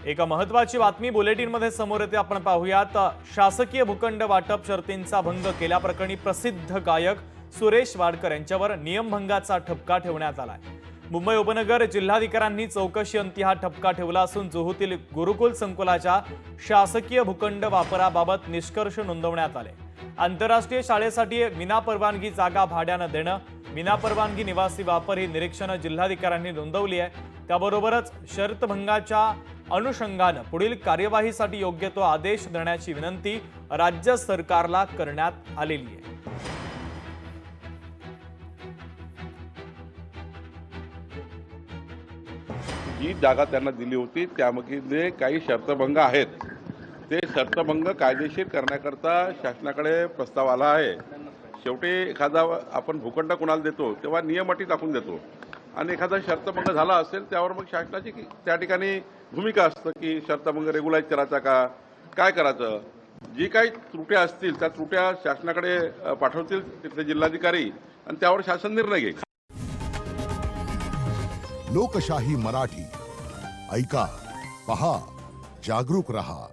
एक महत्त्वाची बातमी बुलेटिनमध्ये समोर येते, आपण पाहूयात। शासकीय भूखंड वाटप शर्तींचा भंग केल्याप्रकरणी प्रसिद्ध गायक सुरेश वाडकर यांच्यावर नियमभंगाचा ठपका ठेवण्यात आलाय। मुंबई उपनगर जिल्हाधिकाऱ्यांनी चौकशी अंती हा ठपका ठेवला असून जुहूतील गुरुकुल संकुलाच्या शासकीय भूखंड वापराबाबत निष्कर्ष नोंदवण्यात आले। आंतरराष्ट्रीय शाळेसाठी विनापरवानगी जागा भाड्याने देणं, विनापरवानगी निवासी वापर ही निरीक्षणं जिल्हाधिकाऱ्यांनी नोंदवली आहे। त्याबरोबरच शर्तभंगाच्या अनुषंगाने पुढील कार्यवाहीसाठी योग्य तो आदेश देण्याची विनंती राज्य सरकारला करण्यात आलेली आहे। जी जागा त्यांना दिली होती त्यामध्ये काही शर्तभंग आहेत, ते शर्तभंग कायदेशीर करण्याकरता शासनाकडे प्रस्ताव आला आहे। शेवटी एखादा आपण भूखंड कोणाला देतो तेव्हा नियम अटी टाकून देतो आणि एखादा शर्तभंग झाला असेल त्यावर मग शासनाची त्या ठिकाणी भूमिका असते की शर्तभंग रेग्युलाइज करायचा का काय करायचं। जी काही त्रुट्या असतील त्या त्रुट्या शासनाकडे पाठवतील तिथले जिल्हाधिकारी आणि त्यावर शासन निर्णय घेईल। लोकशाही मराठी ऐका, पहा, जागरूक रहा।